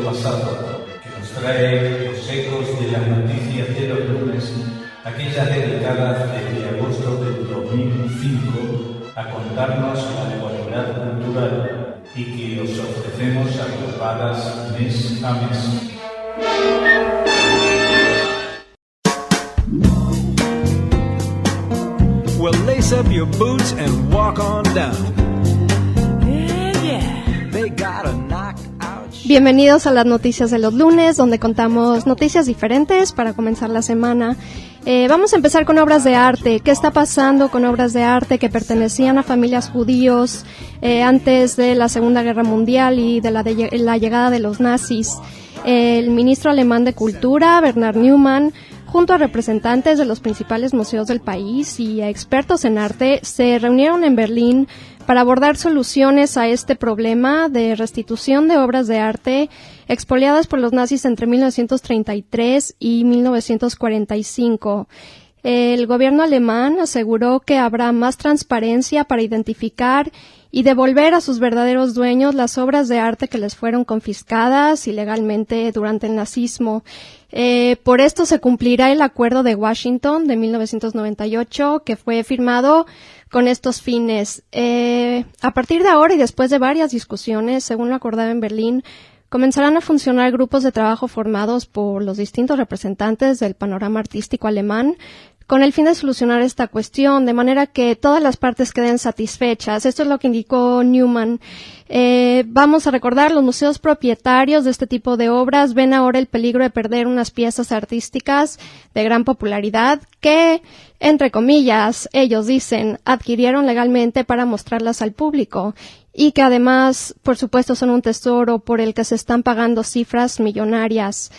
pasado, que nos trae los ecos de las noticias de los lunes, aquellas dedicadas desde agosto del 2005 a contarnos la actualidad cultural y que os ofrecemos agrupadas mes a mes. Well, lace up your boots and walk on down. They got a knockout. Bienvenidos a las noticias de los lunes, donde contamos noticias diferentes para comenzar la semana. Vamos a empezar con obras de arte. ¿Qué está pasando con obras de arte que pertenecían a familias judíos antes de la Segunda Guerra Mundial y de la llegada de los nazis? El ministro alemán de Cultura, Bernhard Neumann, junto a representantes de los principales museos del país y a expertos en arte, se reunieron en Berlín para abordar soluciones a este problema de restitución de obras de arte expoliadas por los nazis entre 1933 y 1945. El gobierno alemán aseguró que habrá más transparencia para identificar y devolver a sus verdaderos dueños las obras de arte que les fueron confiscadas ilegalmente durante el nazismo. Por esto se cumplirá el Acuerdo de Washington de 1998, que fue firmado con estos fines. A partir de ahora y después de varias discusiones, según lo acordado en Berlín, comenzarán a funcionar grupos de trabajo formados por los distintos representantes del panorama artístico alemán, con el fin de solucionar esta cuestión, de manera que todas las partes queden satisfechas. Esto es lo que indicó Neumann. Vamos a recordar, los museos propietarios de este tipo de obras ven ahora el peligro de perder unas piezas artísticas de gran popularidad que, entre comillas, ellos dicen, adquirieron legalmente para mostrarlas al público y que además, por supuesto, son un tesoro por el que se están pagando cifras millonarias.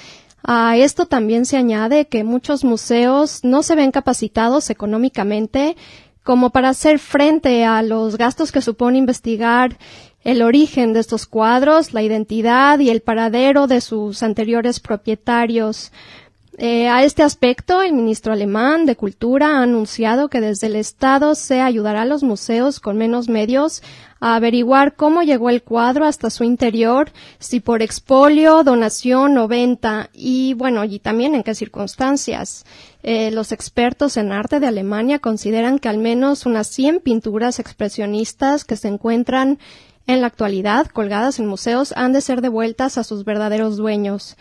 A esto también se añade que muchos museos no se ven capacitados económicamente como para hacer frente a los gastos que supone investigar el origen de estos cuadros, la identidad y el paradero de sus anteriores propietarios. A este aspecto, el ministro alemán de Cultura ha anunciado que desde el Estado se ayudará a los museos con menos medios a averiguar cómo llegó el cuadro hasta su interior, si por expolio, donación o venta, y también en qué circunstancias. Los expertos en arte de Alemania consideran que al menos unas 100 pinturas expresionistas que se encuentran en la actualidad colgadas en museos han de ser devueltas a sus verdaderos dueños.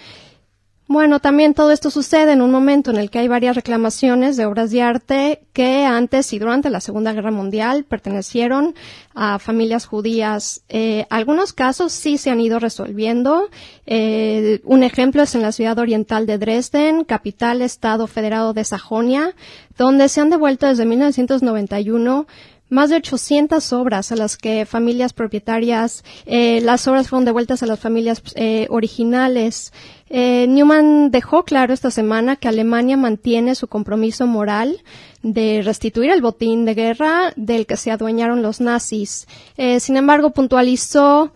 También todo esto sucede en un momento en el que hay varias reclamaciones de obras de arte que antes y durante la Segunda Guerra Mundial pertenecieron a familias judías. Algunos casos sí se han ido resolviendo. Un ejemplo es en la ciudad oriental de Dresden, capital estado federado de Sajonia, donde se han devuelto desde 1991 más de 800 obras a las que familias propietarias, las obras fueron devueltas a las familias originales. Neumann dejó claro esta semana que Alemania mantiene su compromiso moral de restituir el botín de guerra del que se adueñaron los nazis. Sin embargo, puntualizó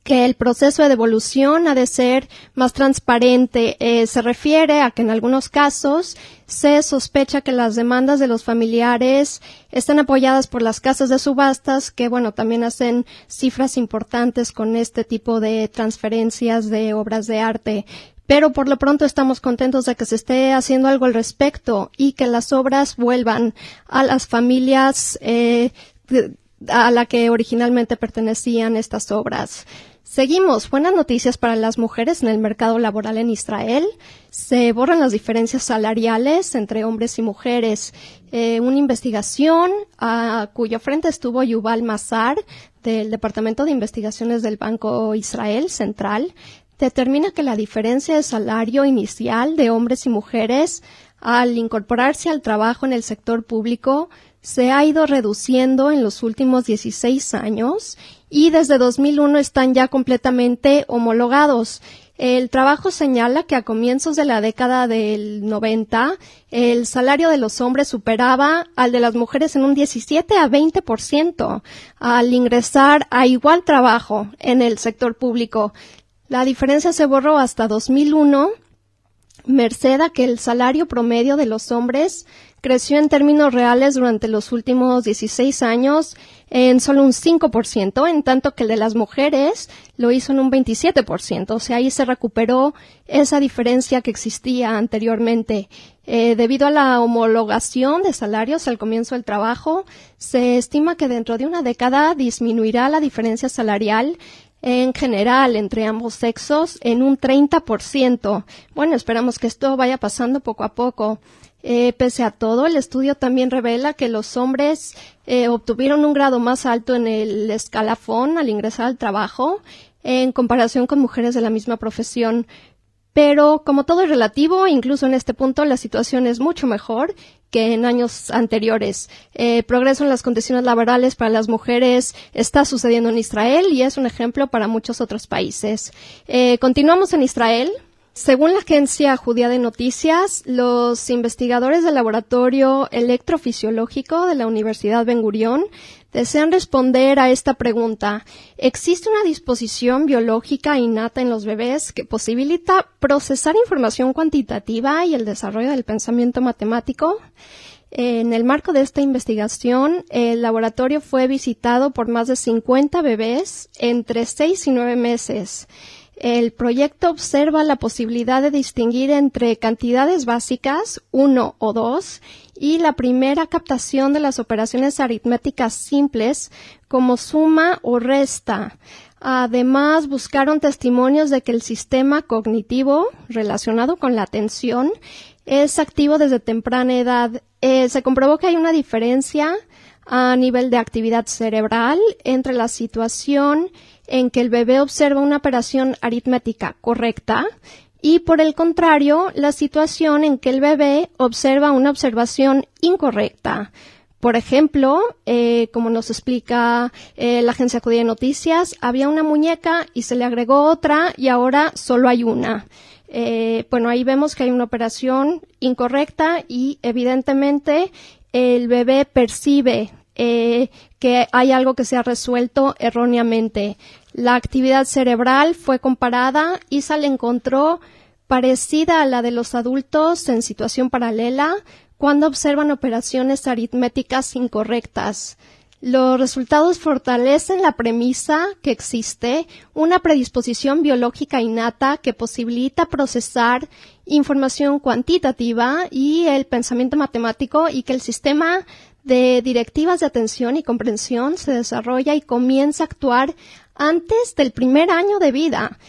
que el proceso de devolución ha de ser más transparente. Se refiere a que en algunos casos se sospecha que las demandas de los familiares están apoyadas por las casas de subastas, que también hacen cifras importantes con este tipo de transferencias de obras de arte. Pero por lo pronto estamos contentos de que se esté haciendo algo al respecto y que las obras vuelvan a las familias a la que originalmente pertenecían estas obras. Seguimos. Buenas noticias para las mujeres en el mercado laboral en Israel. Se borran las diferencias salariales entre hombres y mujeres. Una investigación a cuyo frente estuvo Yuval Mazar, del Departamento de Investigaciones del Banco Israel Central, determina que la diferencia de salario inicial de hombres y mujeres al incorporarse al trabajo en el sector público se ha ido reduciendo en los últimos 16 años y desde 2001 están ya completamente homologados. El trabajo señala que a comienzos de la década del 90, el salario de los hombres superaba al de las mujeres en un 17 a 20% al ingresar a igual trabajo en el sector público. La diferencia se borró hasta 2001 merced a que el salario promedio de los hombres creció en términos reales durante los últimos 16 años en solo un 5%, en tanto que el de las mujeres lo hizo en un 27%. O sea, ahí se recuperó esa diferencia que existía anteriormente. Debido a la homologación de salarios al comienzo del trabajo, se estima que dentro de una década disminuirá la diferencia salarial en general entre ambos sexos en un 30%. Bueno, esperamos que esto vaya pasando poco a poco. Pese a todo, el estudio también revela que los hombres obtuvieron un grado más alto en el escalafón al ingresar al trabajo en comparación con mujeres de la misma profesión. Pero como todo es relativo, incluso en este punto la situación es mucho mejor que en años anteriores. Progreso en las condiciones laborales para las mujeres está sucediendo en Israel y es un ejemplo para muchos otros países. Continuamos en Israel. Según la agencia judía de noticias, los investigadores del laboratorio electrofisiológico de la Universidad Ben Gurión desean responder a esta pregunta. ¿Existe una disposición biológica innata en los bebés que posibilita procesar información cuantitativa y el desarrollo del pensamiento matemático? En el marco de esta investigación, el laboratorio fue visitado por más de 50 bebés entre 6 y 9 meses. El proyecto observa la posibilidad de distinguir entre cantidades básicas, 1 o 2, y la primera captación de las operaciones aritméticas simples como suma o resta. Además, buscaron testimonios de que el sistema cognitivo relacionado con la atención es activo desde temprana edad. Se comprobó que hay una diferencia a nivel de actividad cerebral entre la situación en que el bebé observa una operación aritmética correcta y, por el contrario, la situación en que el bebé observa una observación incorrecta. Por ejemplo, como nos explica la agencia judía de noticias, había una muñeca y se le agregó otra y ahora solo hay una. Bueno, ahí vemos que hay una operación incorrecta y evidentemente el bebé percibe que hay algo que se ha resuelto erróneamente. La actividad cerebral fue comparada y se le encontró parecida a la de los adultos en situación paralela cuando observan operaciones aritméticas incorrectas. Los resultados fortalecen la premisa que existe una predisposición biológica innata que posibilita procesar información cuantitativa y el pensamiento matemático y que el sistema de directivas de atención y comprensión se desarrolla y comienza a actuar antes del primer año de vida.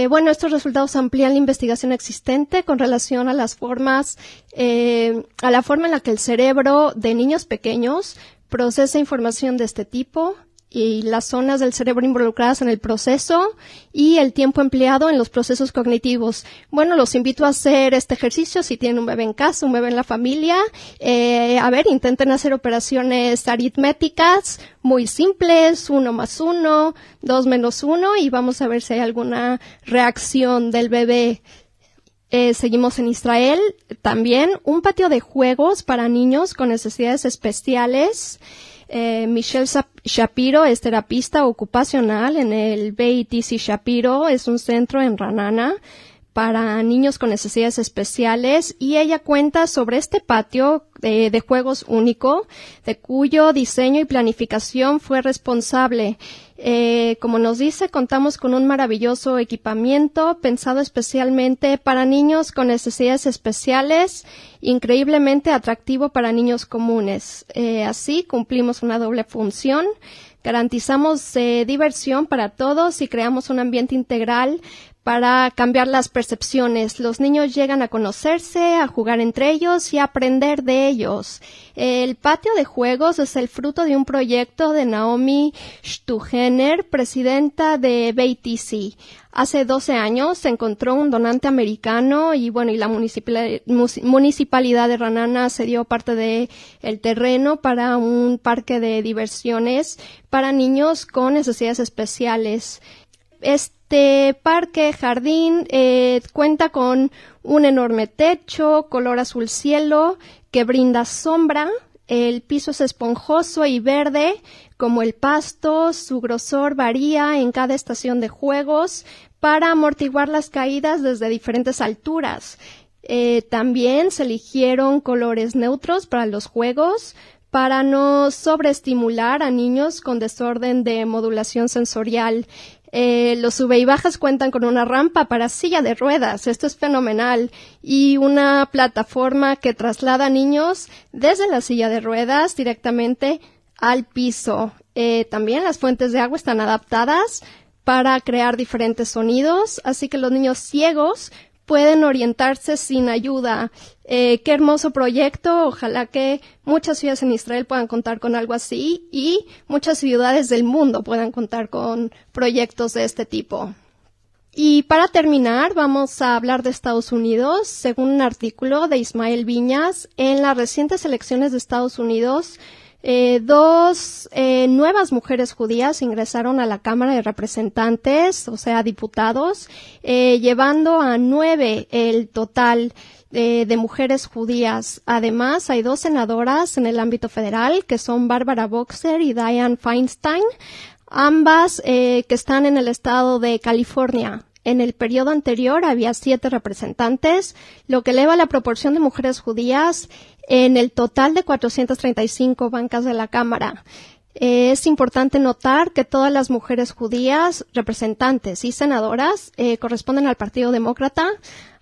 Bueno, estos resultados amplían la investigación existente con relación a las formas, a la forma en la que el cerebro de niños pequeños procesa información de este tipo y las zonas del cerebro involucradas en el proceso y el tiempo empleado en los procesos cognitivos. Bueno, los invito a hacer este ejercicio si tienen un bebé en casa, un bebé en la familia. Intenten hacer operaciones aritméticas muy simples, 1 más 1, 2 menos 1 y vamos a ver si hay alguna reacción del bebé. Seguimos en Israel. También un patio de juegos para niños con necesidades especiales. Michelle Shapiro es terapista ocupacional en el BITC Shapiro, es un centro en Ra'anana para niños con necesidades especiales y ella cuenta sobre este patio de juegos único, de cuyo diseño y planificación fue responsable. Como nos dice, contamos con un maravilloso equipamiento pensado especialmente para niños con necesidades especiales, increíblemente atractivo para niños comunes. Así cumplimos una doble función. Garantizamos diversión para todos y creamos un ambiente integral para cambiar las percepciones. Los niños llegan a conocerse, a jugar entre ellos y a aprender de ellos. El patio de juegos es el fruto de un proyecto de Naomi Stuhener, presidenta de BITC. Hace 12 años se encontró un donante americano y la municipalidad de Ra'anana cedió parte de el terreno para un parque de diversiones para niños con necesidades especiales. Este parque jardín cuenta con un enorme techo, color azul cielo, que brinda sombra. El piso es esponjoso y verde como el pasto. Su grosor varía en cada estación de juegos para amortiguar las caídas desde diferentes alturas. También se eligieron colores neutros para los juegos, para no sobreestimular a niños con desorden de modulación sensorial. Los sube y bajas cuentan con una rampa para silla de ruedas, esto es fenomenal, y una plataforma que traslada a niños desde la silla de ruedas directamente al piso. También las fuentes de agua están adaptadas para crear diferentes sonidos, así que los niños ciegos pueden orientarse sin ayuda. Qué hermoso proyecto. Ojalá que muchas ciudades en Israel puedan contar con algo así y muchas ciudades del mundo puedan contar con proyectos de este tipo. Y para terminar, vamos a hablar de Estados Unidos. Según un artículo de Ismael Viñas, en las recientes elecciones de Estados Unidos, dos nuevas mujeres judías ingresaron a la Cámara de Representantes, o sea, diputados, llevando a 9 el total de mujeres judías. Además, hay 2 senadoras en el ámbito federal, que son Barbara Boxer y Dianne Feinstein, ambas que están en el estado de California. En el periodo anterior había 7 representantes, lo que eleva la proporción de mujeres judías en el total de 435 bancas de la Cámara. Es importante notar que todas las mujeres judías, representantes y senadoras, corresponden al Partido Demócrata,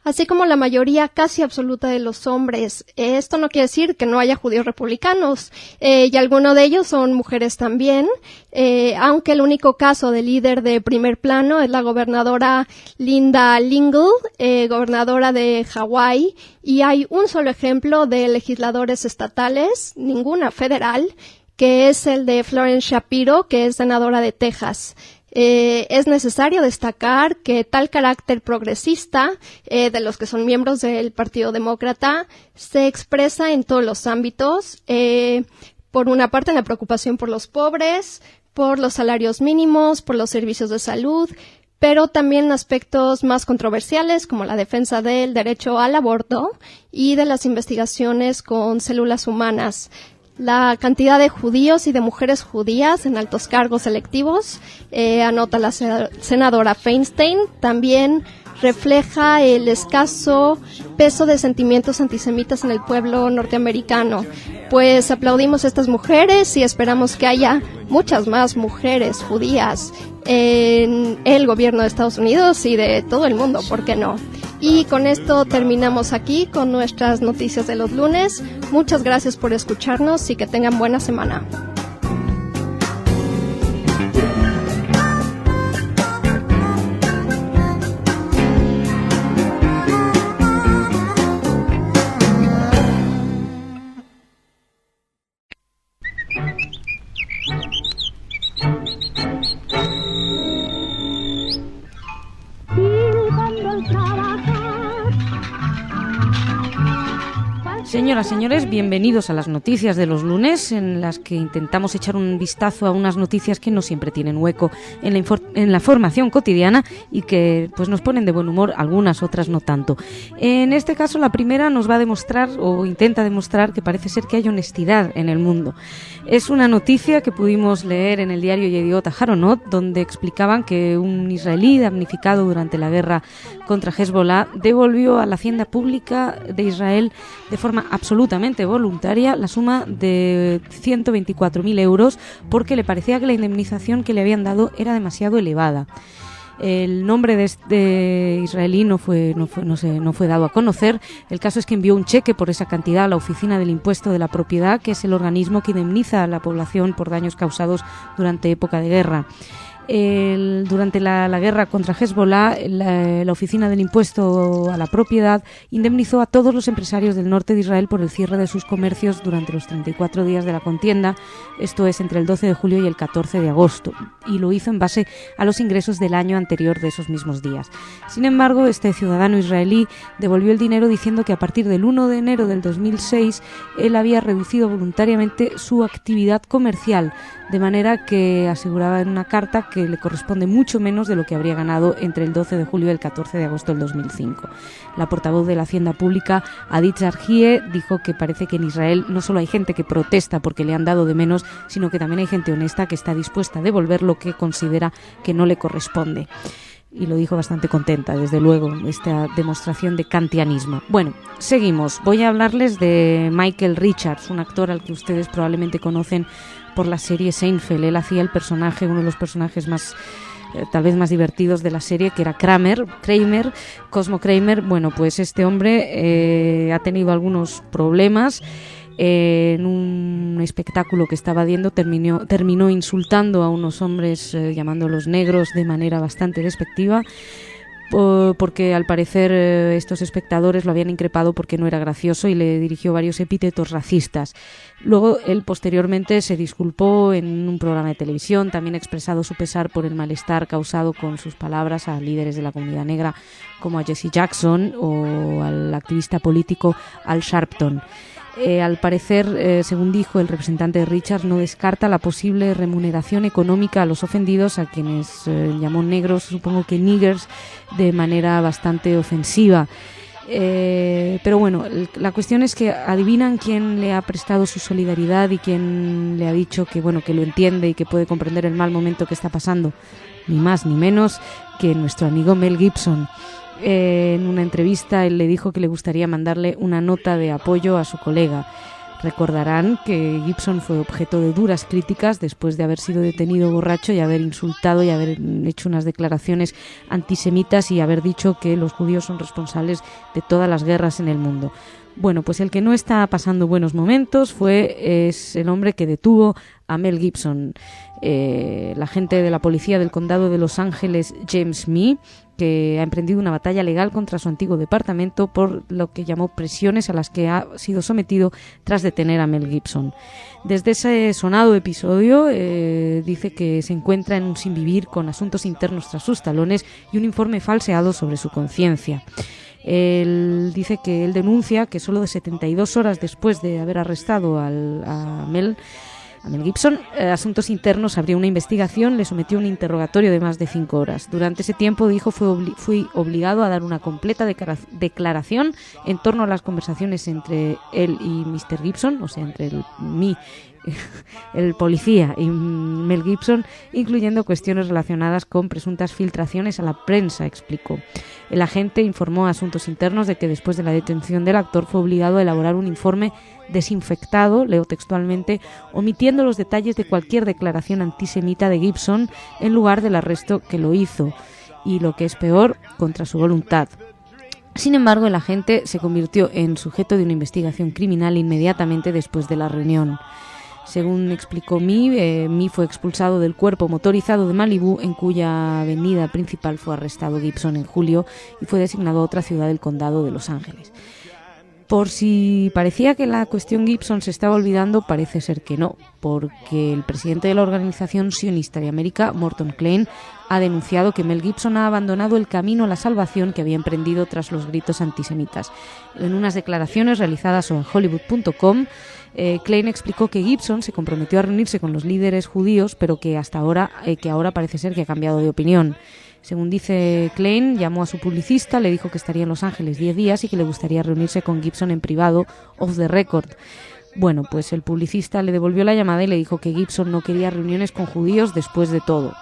así como la mayoría casi absoluta de los hombres. Esto no quiere decir que no haya judíos republicanos, y algunos de ellos son mujeres también, aunque el único caso de líder de primer plano es la gobernadora Linda Lingle, gobernadora de Hawái, y hay un solo ejemplo de legisladores estatales, ninguna federal, que es el de Florence Shapiro, que es senadora de Texas. Es necesario destacar que tal carácter progresista de los que son miembros del Partido Demócrata se expresa en todos los ámbitos. Por una parte, en la preocupación por los pobres, por los salarios mínimos, por los servicios de salud, pero también en aspectos más controversiales como la defensa del derecho al aborto y de las investigaciones con células humanas. La cantidad de judíos y de mujeres judías en altos cargos electivos, anota la senadora Feinstein, también refleja el escaso peso de sentimientos antisemitas en el pueblo norteamericano. Pues aplaudimos a estas mujeres y esperamos que haya muchas más mujeres judías en el gobierno de Estados Unidos y de todo el mundo, ¿por qué no? Y con esto terminamos aquí con nuestras noticias de los lunes. Muchas gracias por escucharnos y que tengan buena semana. Señoras, señores, bienvenidos a las noticias de los lunes, en las que intentamos echar un vistazo a unas noticias que no siempre tienen hueco en la formación cotidiana y que pues nos ponen de buen humor, algunas, otras no tanto. En este caso, la primera nos va a demostrar, o intenta demostrar, que parece ser que hay honestidad en el mundo. Es una noticia que pudimos leer en el diario Yediot Aharonot, donde explicaban que un israelí damnificado durante la guerra contra Hezbollah devolvió a la hacienda pública de Israel de forma absolutamente voluntaria la suma de 124.000 euros porque le parecía que la indemnización que le habían dado era demasiado elevada. El nombre de este israelí no fue dado a conocer. El caso es que envió un cheque por esa cantidad a la Oficina del Impuesto de la Propiedad, que es el organismo que indemniza a la población por daños causados durante época de guerra. Durante la guerra contra Hezbollah, la Oficina del Impuesto a la Propiedad indemnizó a todos los empresarios del norte de Israel por el cierre de sus comercios durante los 34 días de la contienda, esto es entre el 12 de julio y el 14 de agosto, y lo hizo en base a los ingresos del año anterior de esos mismos días. Sin embargo, este ciudadano israelí devolvió el dinero diciendo que a partir del 1 de enero del 2006 él había reducido voluntariamente su actividad comercial, de manera que aseguraba en una carta que le corresponde mucho menos de lo que habría ganado entre el 12 de julio y el 14 de agosto del 2005. La portavoz de la Hacienda Pública, Adit Zarhie, dijo que parece que en Israel no solo hay gente que protesta porque le han dado de menos, sino que también hay gente honesta que está dispuesta a devolver lo que considera que no le corresponde. y lo dijo bastante contenta, desde luego, esta demostración de kantianismo. Bueno, seguimos. Voy a hablarles de Michael Richards, un actor al que ustedes probablemente conocen por la serie Seinfeld. Él hacía el personaje, uno de los personajes más tal vez más divertidos de la serie, que era Kramer, Cosmo Kramer. Bueno, pues este hombre ha tenido algunos problemas. En un espectáculo que estaba viendo terminó insultando a unos hombres, llamándolos negros de manera bastante despectiva, porque al parecer estos espectadores lo habían increpado porque no era gracioso y le dirigió varios epítetos racistas. Luego él posteriormente se disculpó en un programa de televisión, también ha expresado su pesar por el malestar causado con sus palabras a líderes de la comunidad negra como a Jesse Jackson o al activista político Al Sharpton. Al parecer, según dijo el representante de Richards, no descarta la posible remuneración económica a los ofendidos, a quienes llamó negros, supongo que niggers, de manera bastante ofensiva. Pero bueno, la cuestión es que adivinan quién le ha prestado su solidaridad y quién le ha dicho que bueno, que lo entiende y que puede comprender el mal momento que está pasando. Ni más ni menos que nuestro amigo Mel Gibson. En una entrevista él le dijo que le gustaría mandarle una nota de apoyo a su colega. Recordarán que Gibson fue objeto de duras críticas después de haber sido detenido borracho y haber insultado y haber hecho unas declaraciones antisemitas y haber dicho que los judíos son responsables de todas las guerras en el mundo. Bueno, pues el que no está pasando buenos momentos es el hombre que detuvo a Mel Gibson, el agente de la policía del condado de Los Ángeles, James Mee, que ha emprendido una batalla legal contra su antiguo departamento por lo que llamó presiones a las que ha sido sometido tras detener a Mel Gibson. Desde ese sonado episodio dice que se encuentra en un sinvivir con asuntos internos tras sus talones y un informe falseado sobre su conciencia. Él dice que él denuncia que solo de 72 horas después de haber arrestado a Mel Gibson, Asuntos Internos abrió una investigación, le sometió a un interrogatorio de más de 5 horas. Durante ese tiempo, dijo, fui obligado a dar una completa declaración en torno a las conversaciones entre él y Mr. Gibson, o sea, entre el policía y Mel Gibson, incluyendo cuestiones relacionadas con presuntas filtraciones a la prensa, explicó. El agente informó a Asuntos Internos de que después de la detención del actor fue obligado a elaborar un informe desinfectado, leo textualmente, omitiendo los detalles de cualquier declaración antisemita de Gibson en lugar del arresto que lo hizo, y lo que es peor, contra su voluntad. Sin embargo, el agente se convirtió en sujeto de una investigación criminal inmediatamente después de la reunión. Según explicó Mee fue expulsado del cuerpo motorizado de Malibú, en cuya avenida principal fue arrestado Gibson en julio y fue designado a otra ciudad del condado de Los Ángeles. Por si parecía que la cuestión Gibson se estaba olvidando, parece ser que no, porque el presidente de la Organización Sionista de América, Morton Klein, ha denunciado que Mel Gibson ha abandonado el camino a la salvación que había emprendido tras los gritos antisemitas. En unas declaraciones realizadas en Hollywood.com, Klein explicó que Gibson se comprometió a reunirse con los líderes judíos, pero que ahora parece ser que ha cambiado de opinión. Según dice Klein, llamó a su publicista, le dijo que estaría en Los Ángeles 10 días y que le gustaría reunirse con Gibson en privado, off the record. Bueno, pues el publicista le devolvió la llamada y le dijo que Gibson no quería reuniones con judíos después de todo.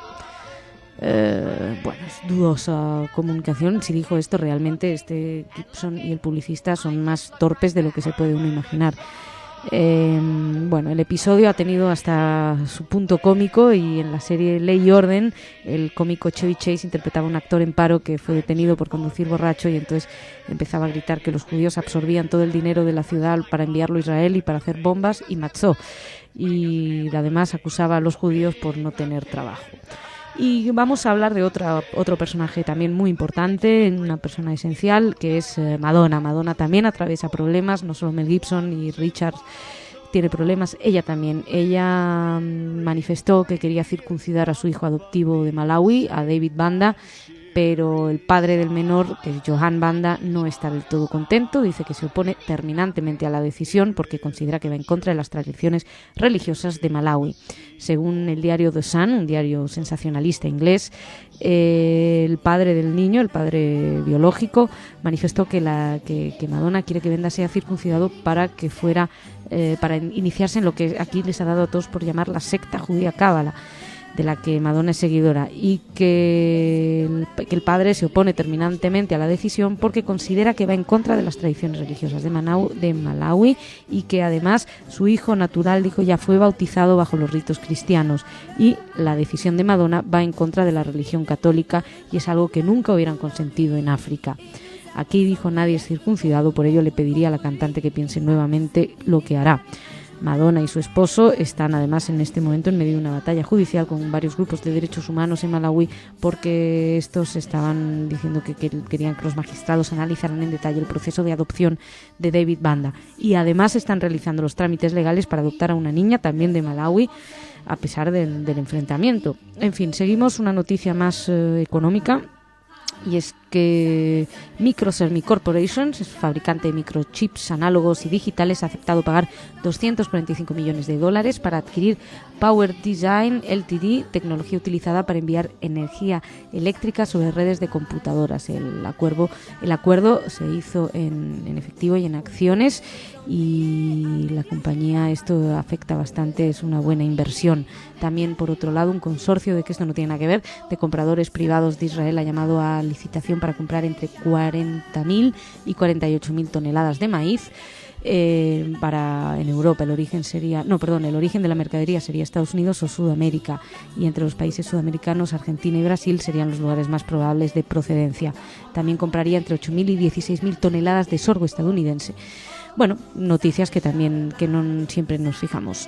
Bueno, es dudosa comunicación. Si dijo esto, realmente Gibson y el publicista son más torpes de lo que se puede uno imaginar. Bueno, el episodio ha tenido hasta su punto cómico, y en la serie Ley y Orden el cómico Chevy Chase interpretaba a un actor en paro que fue detenido por conducir borracho y entonces empezaba a gritar que los judíos absorbían todo el dinero de la ciudad para enviarlo a Israel y para hacer bombas y matzó, y además acusaba a los judíos por no tener trabajo. Y vamos a hablar de otro personaje también muy importante, una persona esencial, que es Madonna. Madonna también atraviesa problemas, no solo Mel Gibson y Richards tiene problemas, ella también. Ella manifestó que quería circuncidar a su hijo adoptivo de Malawi, a David Banda, pero el padre del menor, que es Johan Banda, no está del todo contento. Dice que se opone terminantemente a la decisión porque considera que va en contra de las tradiciones religiosas de Malawi. Según el diario The Sun, un diario sensacionalista inglés, el padre del niño, el padre biológico, manifestó que Madonna quiere que Banda sea circuncidado para iniciarse en lo que aquí les ha dado a todos por llamar la secta judía cábala. de la que Madonna es seguidora, y que el padre se opone terminantemente a la decisión porque considera que va en contra de las tradiciones religiosas de Malawi, y que además su hijo natural, dijo, ya fue bautizado bajo los ritos cristianos, y la decisión de Madonna va en contra de la religión católica y es algo que nunca hubieran consentido en África. Aquí, dijo, nadie es circuncidado, por ello le pediría a la cantante que piense nuevamente lo que hará. Madonna y su esposo están además en este momento en medio de una batalla judicial con varios grupos de derechos humanos en Malawi, porque estos estaban diciendo que querían que los magistrados analizaran en detalle el proceso de adopción de David Banda, y además están realizando los trámites legales para adoptar a una niña también de Malawi, a pesar del enfrentamiento. En fin, seguimos una noticia más económica, y es que Microsermi Corporation, es fabricante de microchips análogos y digitales, ha aceptado pagar $245 millones para adquirir Power Design Ltd, tecnología utilizada para enviar energía eléctrica sobre redes de computadoras. El acuerdo se hizo en efectivo y en acciones, y la compañía, esto afecta bastante, es una buena inversión. También, por otro lado, un consorcio, de que esto no tiene nada que ver, de compradores privados de Israel ha llamado a licitación para comprar entre 40.000 y 48.000 toneladas de maíz. En Europa el origen de la mercadería sería Estados Unidos o Sudamérica, y entre los países sudamericanos Argentina y Brasil serían los lugares más probables de procedencia. También compraría entre 8.000 y 16.000 toneladas de sorgo estadounidense. Bueno, noticias que no siempre nos fijamos.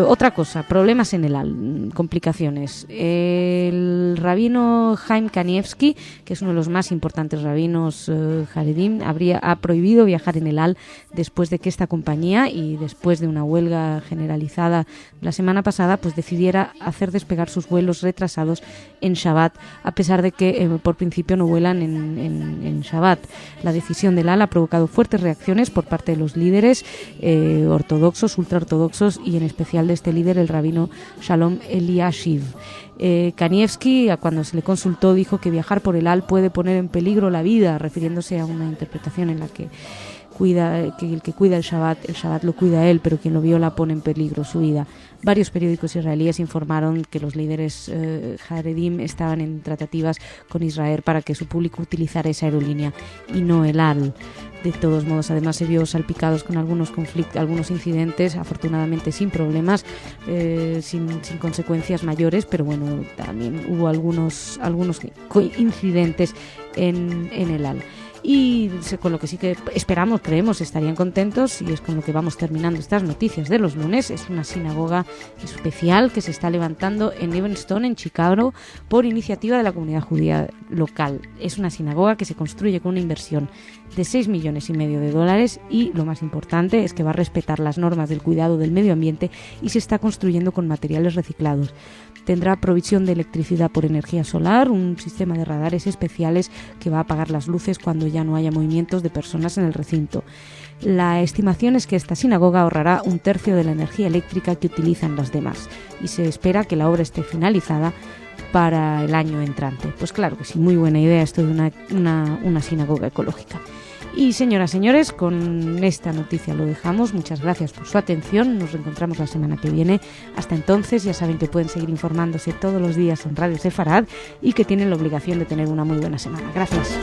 Otra cosa, problemas en el Al, complicaciones. El rabino Chaim Kanievsky, que es uno de los más importantes rabinos Haredim, ha prohibido viajar en el Al después de que esta compañía, y después de una huelga generalizada la semana pasada, pues decidiera hacer despegar sus vuelos retrasados en Shabbat, a pesar de que por principio no vuelan en Shabbat. La decisión del Al ha provocado fuertes reacciones por parte de los líderes ortodoxos, ultraortodoxos, y en especial de este líder, el rabino Shalom Eliashiv. Kanievsky, cuando se le consultó, dijo que viajar por el Al puede poner en peligro la vida, refiriéndose a una interpretación en la que el que cuida el Shabbat lo cuida él, pero quien lo viola pone en peligro su vida. Varios periódicos israelíes informaron que los líderes Haredim estaban en tratativas con Israel para que su público utilizara esa aerolínea y no el Al. De todos modos, además se vio salpicados con algunos incidentes, afortunadamente sin problemas, sin consecuencias mayores, pero bueno, también hubo algunos incidentes en el Al. Y con lo que sí que creemos, estarían contentos, y es con lo que vamos terminando estas noticias de los lunes. Es una sinagoga especial que se está levantando en Evanston, en Chicago, por iniciativa de la comunidad judía local. Es una sinagoga que se construye con una inversión de $6,5 millones, y lo más importante es que va a respetar las normas del cuidado del medio ambiente y se está construyendo con materiales reciclados. Tendrá provisión de electricidad por energía solar, un sistema de radares especiales que va a apagar las luces cuando ya no haya movimientos de personas en el recinto. La estimación es que esta sinagoga ahorrará 1/3 de la energía eléctrica que utilizan las demás, y se espera que la obra esté finalizada para el año entrante. Pues claro que sí, muy buena idea esto de una sinagoga ecológica. Y señoras, señores, con esta noticia lo dejamos. Muchas gracias por su atención. Nos reencontramos la semana que viene. Hasta entonces, ya saben que pueden seguir informándose todos los días en Radio Sefarad, y que tienen la obligación de tener una muy buena semana. Gracias.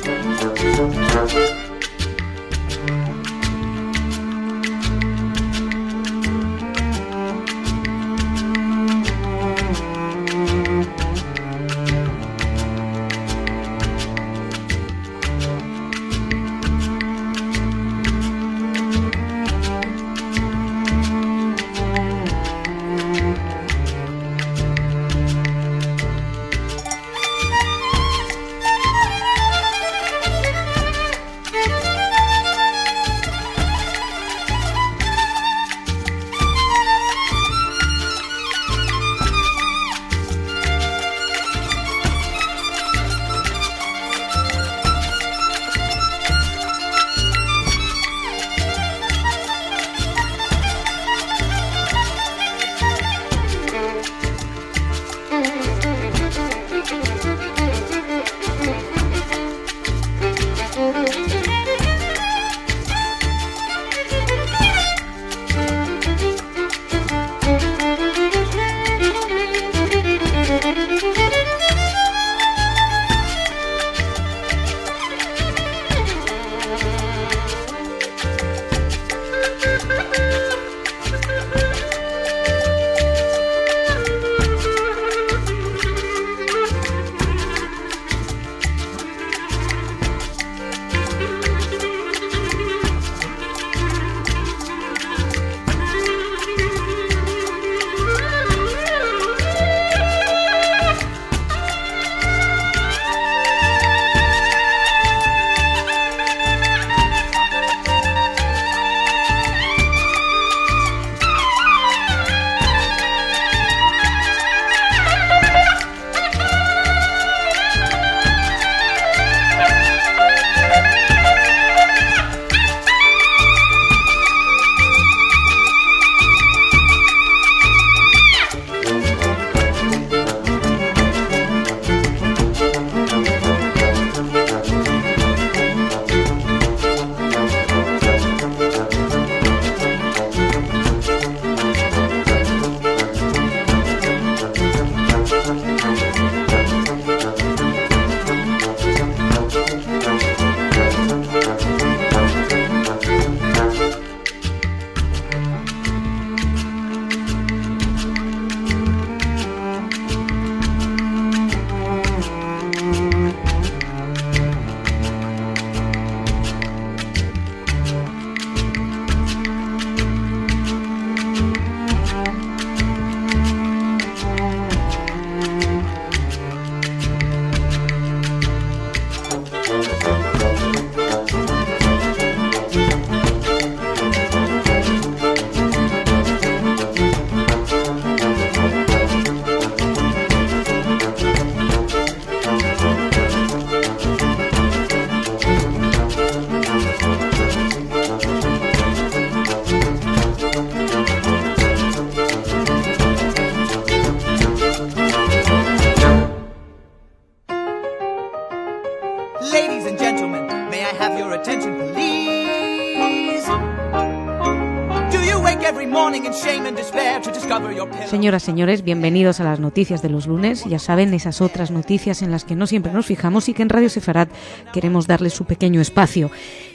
Señoras, señores, bienvenidos a las noticias de los lunes. Ya saben, esas otras noticias en las que no siempre nos fijamos y que en Radio Sefarat queremos darles su pequeño espacio.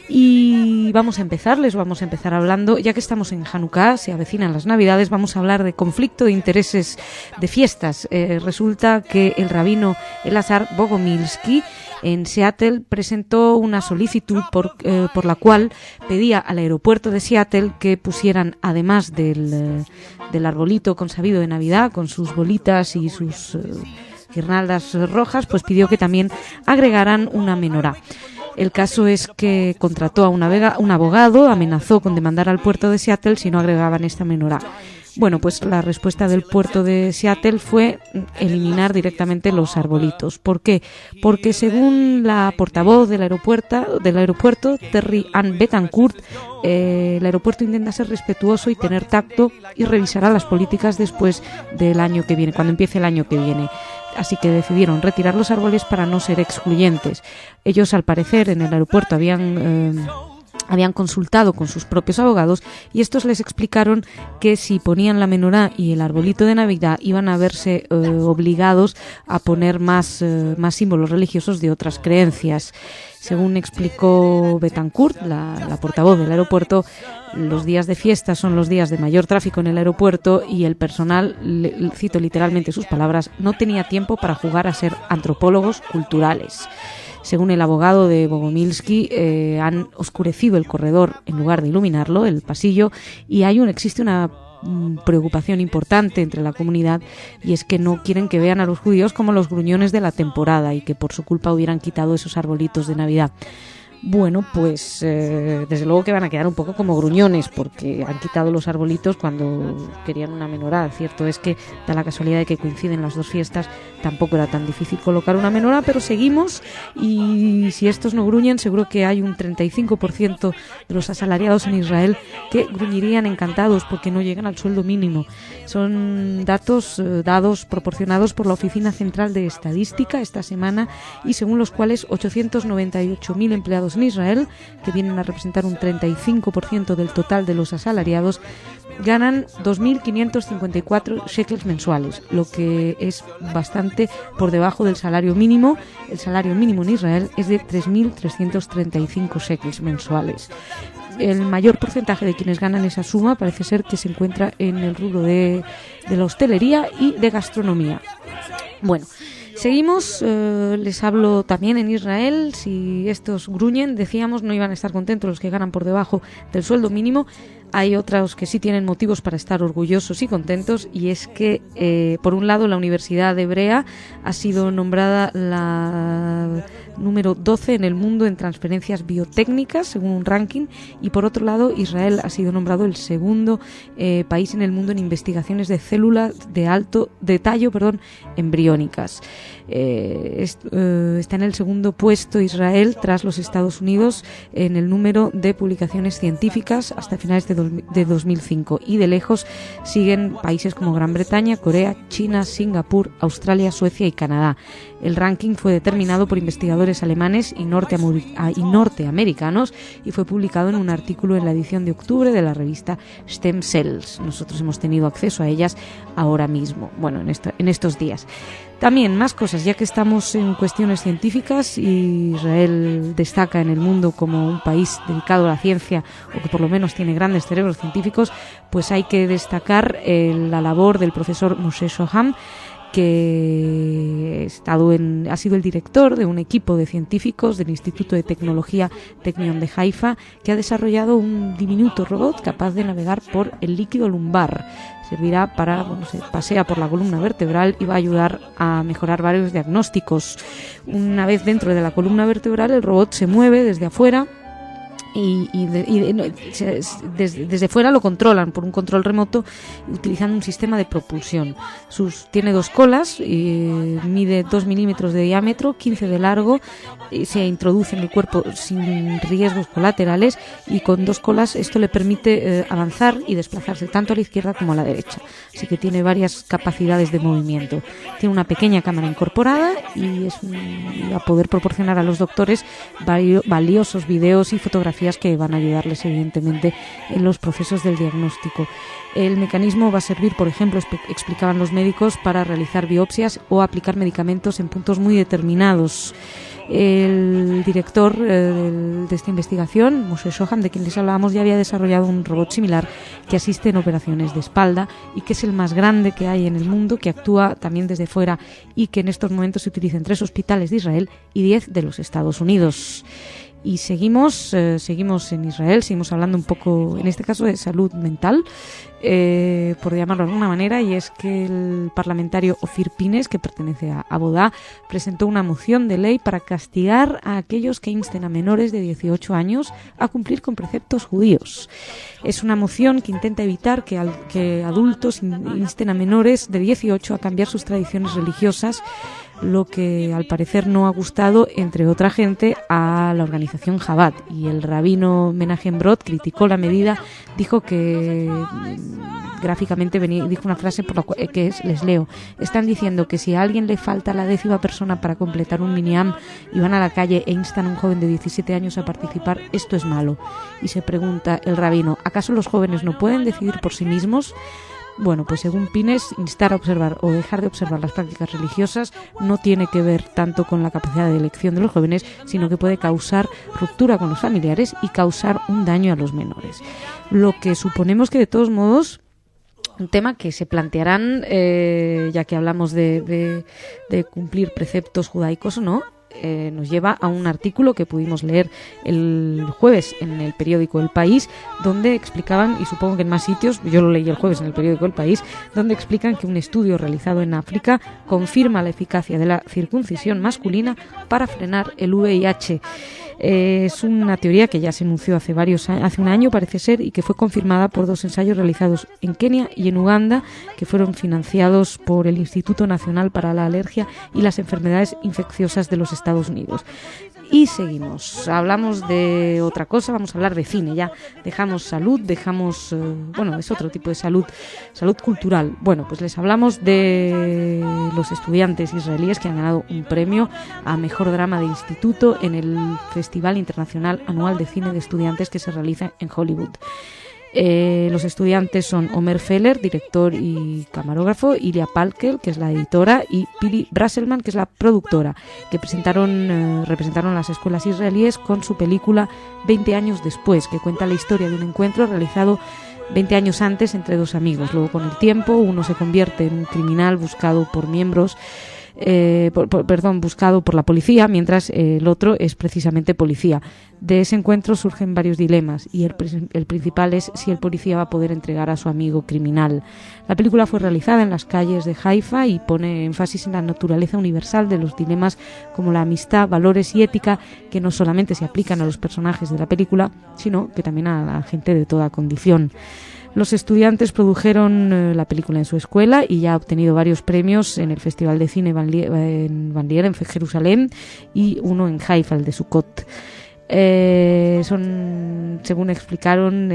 Y vamos a empezar hablando, ya que estamos en Hanukkah, se avecinan las Navidades, vamos a hablar de conflicto de intereses de fiestas. Resulta que el rabino Elazar Bogomilsky en Seattle presentó una solicitud por la cual pedía al aeropuerto de Seattle que pusieran, además del arbolito consabido de Navidad, con sus bolitas y sus guirnaldas rojas, pues pidió que también agregaran una menorá. El caso es que contrató a un abogado, amenazó con demandar al puerto de Seattle si no agregaban esta menorá. Bueno, pues la respuesta del puerto de Seattle fue eliminar directamente los arbolitos. ¿Por qué? Porque según la portavoz del aeropuerto, Terry Ann Betancourt, el aeropuerto intenta ser respetuoso y tener tacto y revisará las políticas después del año que viene, cuando empiece el año que viene. Así que decidieron retirar los árboles para no ser excluyentes. Ellos, al parecer, en el aeropuerto habían consultado con sus propios abogados y estos les explicaron que si ponían la menorá y el arbolito de Navidad iban a verse obligados a poner más símbolos religiosos de otras creencias. Según explicó Betancourt, la portavoz del aeropuerto, los días de fiesta son los días de mayor tráfico en el aeropuerto y el personal, cito literalmente sus palabras, no tenía tiempo para jugar a ser antropólogos culturales. Según el abogado de Bogomilsky, han oscurecido el corredor en lugar de iluminarlo, el pasillo, y existe una preocupación importante entre la comunidad, y es que no quieren que vean a los judíos como los gruñones de la temporada y que por su culpa hubieran quitado esos arbolitos de Navidad. Bueno, pues desde luego que van a quedar un poco como gruñones porque han quitado los arbolitos cuando querían una menorá. Cierto es que da la casualidad de que coinciden las dos fiestas, tampoco era tan difícil colocar una menorá, pero seguimos, y si estos no gruñen, seguro que hay un 35% de los asalariados en Israel que gruñirían encantados porque no llegan al sueldo mínimo. Son datos proporcionados por la Oficina Central de Estadística esta semana, y según los cuales 898.000 empleados en Israel, que vienen a representar un 35% del total de los asalariados, ganan 2.554 shekels mensuales, lo que es bastante por debajo del salario mínimo. El salario mínimo en Israel es de 3.335 shekels mensuales. El mayor porcentaje de quienes ganan esa suma parece ser que se encuentra en el rubro de la hostelería y de gastronomía. Bueno, seguimos, les hablo también en Israel. Si estos gruñen, decíamos, no iban a estar contentos los que ganan por debajo del sueldo mínimo. Hay otros que sí tienen motivos para estar orgullosos y contentos, y es que, por un lado, la Universidad de Hebrea ha sido nombrada la número 12 en el mundo en transferencias biotécnicas, según un ranking, y por otro lado, Israel ha sido nombrado el segundo país en el mundo en investigaciones de células de alto tallo embriónicas. Está en el segundo puesto Israel tras los Estados Unidos en el número de publicaciones científicas hasta finales de 2005, y de lejos siguen países como Gran Bretaña, Corea, China, Singapur, Australia, Suecia y Canadá. El ranking fue determinado por investigadores alemanes y norteamericanos y fue publicado en un artículo en la edición de octubre de la revista Stem Cells. Nosotros hemos tenido acceso a ellas ahora mismo, en estos días. También más cosas, ya que estamos en cuestiones científicas y Israel destaca en el mundo como un país dedicado a la ciencia, o que por lo menos tiene grandes cerebros científicos, pues hay que destacar la labor del profesor Moshe Shoham, que ha sido el director de un equipo de científicos del Instituto de Tecnología Technion de Haifa, que ha desarrollado un diminuto robot capaz de navegar por el líquido lumbar. Servirá se pasea por la columna vertebral y va a ayudar a mejorar varios diagnósticos. Una vez dentro de la columna vertebral, el robot se mueve desde afuera desde fuera lo controlan por un control remoto utilizando un sistema de propulsión. Tiene 2 colas, mide 2 milímetros de diámetro, 15 de largo, se introduce en el cuerpo sin riesgos colaterales, y con 2 colas esto le permite avanzar y desplazarse tanto a la izquierda como a la derecha. Así que tiene varias capacidades de movimiento. Tiene una pequeña cámara incorporada y va a poder proporcionar a los doctores valiosos videos y fotografías tecnologías que van a ayudarles evidentemente en los procesos del diagnóstico. El mecanismo va a servir, por ejemplo, explicaban los médicos, para realizar biopsias o aplicar medicamentos en puntos muy determinados. El director de esta investigación, Moshe Shoham, de quien les hablábamos, ya había desarrollado un robot similar que asiste en operaciones de espalda y que es el más grande que hay en el mundo, que actúa también desde fuera y que en estos momentos se utiliza en 3 hospitales de Israel y 10 de los Estados Unidos. Y seguimos en Israel, seguimos hablando un poco, en este caso, de salud mental, por llamarlo de alguna manera, y es que el parlamentario Ofir Pines, que pertenece a Abodá, presentó una moción de ley para castigar a aquellos que insten a menores de 18 años a cumplir con preceptos judíos. Es una moción que intenta evitar que adultos insten a menores de 18 a cambiar sus tradiciones religiosas, lo que al parecer no ha gustado, entre otra gente, a la organización Chabad. Y el rabino Menachem Brod criticó la medida, dijo que gráficamente dijo una frase que es, les leo: están diciendo que si a alguien le falta la 10ª persona para completar un minyan y van a la calle e instan a un joven de 17 años a participar, esto es malo. Y se pregunta el rabino, ¿acaso los jóvenes no pueden decidir por sí mismos? Bueno, pues según Pines, instar a observar o dejar de observar las prácticas religiosas no tiene que ver tanto con la capacidad de elección de los jóvenes, sino que puede causar ruptura con los familiares y causar un daño a los menores. Lo que suponemos que, de todos modos, un tema que se plantearán, ya que hablamos de cumplir preceptos judaicos o no, nos lleva a un artículo que pudimos leer el jueves en el periódico El País, donde explicaban, y supongo que en más sitios, yo lo leí el jueves en el periódico El País, donde explican que un estudio realizado en África confirma la eficacia de la circuncisión masculina para frenar el VIH. Es una teoría que ya se anunció hace un año, parece ser, y que fue confirmada por 2 ensayos realizados en Kenia y en Uganda, que fueron financiados por el Instituto Nacional para la Alergia y las Enfermedades Infecciosas de los Estados Unidos. Y seguimos, hablamos de otra cosa, vamos a hablar de cine, ya dejamos salud, es otro tipo de salud cultural. Bueno, pues les hablamos de los estudiantes israelíes que han ganado un premio a Mejor Drama de Instituto en el Festival Internacional Anual de Cine de Estudiantes que se realiza en Hollywood. Los estudiantes son Omer Feller, director y camarógrafo, Ilya Palkel, que es la editora, y Pili Brasselman, que es la productora, que representaron las escuelas israelíes con su película 20 años después, que cuenta la historia de un encuentro realizado 20 años antes entre 2 amigos. Luego, con el tiempo, uno se convierte en un criminal buscado por buscado por la policía, mientras el otro es precisamente policía. De ese encuentro surgen varios dilemas y el principal es si el policía va a poder entregar a su amigo criminal. La película fue realizada en las calles de Haifa y pone énfasis en la naturaleza universal de los dilemas como la amistad, valores y ética, que no solamente se aplican a los personajes de la película, sino que también a la gente de toda condición. Los estudiantes produjeron la película en su escuela y ya ha obtenido varios premios en el Festival de Cine en Banlier, en Jerusalén, y uno en Haifa, el de Sukkot. Según explicaron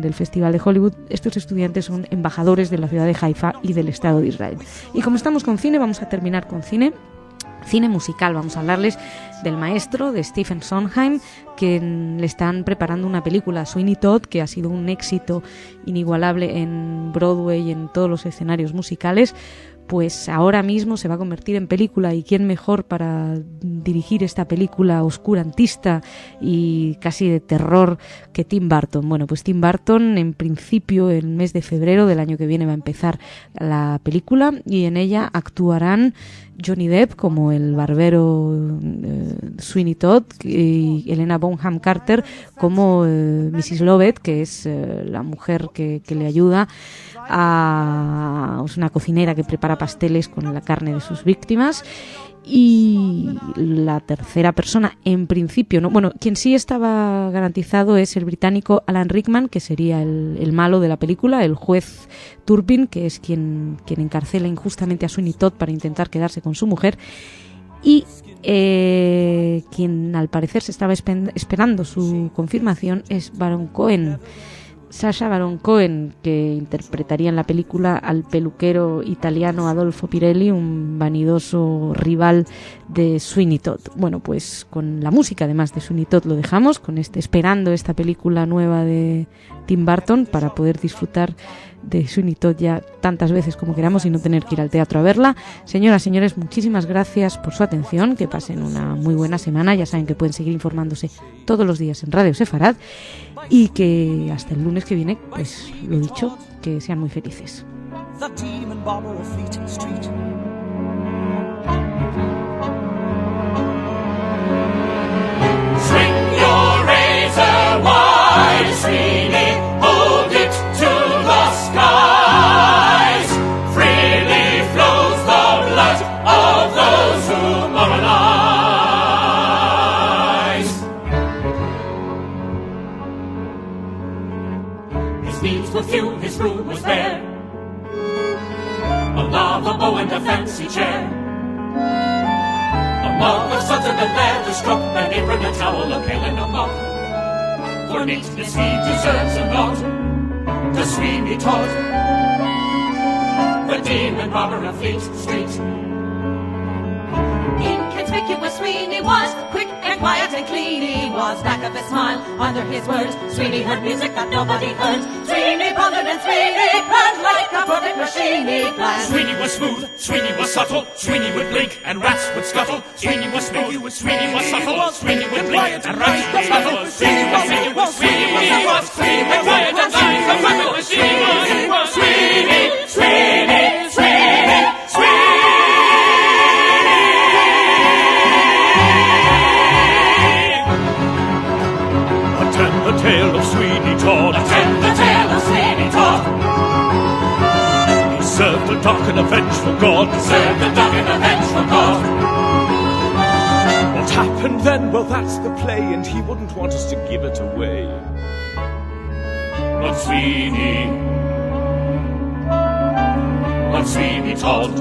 del Festival de Hollywood, estos estudiantes son embajadores de la ciudad de Haifa y del Estado de Israel. Y como estamos con cine, vamos a terminar con cine musical. Vamos a hablarles del maestro, de Stephen Sondheim, que le están preparando una película, Sweeney Todd, que ha sido un éxito inigualable en Broadway y en todos los escenarios musicales. Pues ahora mismo se va a convertir en película, y quién mejor para dirigir esta película oscurantista y casi de terror que Tim Burton. Bueno, pues Tim Burton, en principio el mes de febrero del año que viene va a empezar la película, y en ella actuarán Johnny Depp como el barbero Sweeney Todd y Helena Bonham Carter como Mrs. Lovett, que es la mujer que le ayuda es una cocinera que prepara pasteles con la carne de sus víctimas. Y la tercera persona, en principio, no, bueno, quien sí estaba garantizado es el británico Alan Rickman, que sería el malo de la película, el juez Turpin, que es quien encarcela injustamente a Sweeney Todd para intentar quedarse con su mujer, y quien al parecer se estaba esperando su confirmación es Baron Cohen. Sacha Baron Cohen, que interpretaría en la película al peluquero italiano Adolfo Pirelli, un vanidoso rival de Sweeney Todd. Bueno, pues con la música además de Sweeney Todd lo dejamos, con esperando esta película nueva de Tim Burton para poder disfrutar de Sweeney Todd ya tantas veces como queramos y no tener que ir al teatro a verla. Señoras, señores, muchísimas gracias por su atención, que pasen una muy buena semana. Ya saben que pueden seguir informándose todos los días en Radio Sefarad y que hasta el lunes que viene, pues lo dicho, que sean muy felices. Swing your razor wide, Sweeney, hold it to the skies. Freely flows the blood of those who moralize. His needs were few, his room was bare, a lavabo and a fancy chair, a mug of Sunderland leather strop, an apron, a towel, a pail and a mop. For neatness he deserves a nod to Sweeney Todd, the demon robber of Fleet Street. Inconspicuous Sweeney was, quick and quiet and clean he was. Back of his smile, under his words, Sweeney heard music that nobody heard. Sweeney pondered and Sweeney planned like a perfect machine he planned. Sweeney was smooth, Sweeney was subtle, Sweeney would blink and rats would scuttle. Sweeney was smooth, Sweeney was subtle, Sweeney would blink and rats would scuttle. Sweeney was smooth, Sweeney was quick and quiet and like a perfect machine he was. Sweeney, Sweeney, Sweeney, Sweeney. Attend the tale of Sweeney Todd. Attend the tale of Sweeney Todd. He served a dark and a vengeful God. He served a dark and a vengeful God. What happened then? Well, that's the play, and he wouldn't want us to give it away. But Sweeney Todd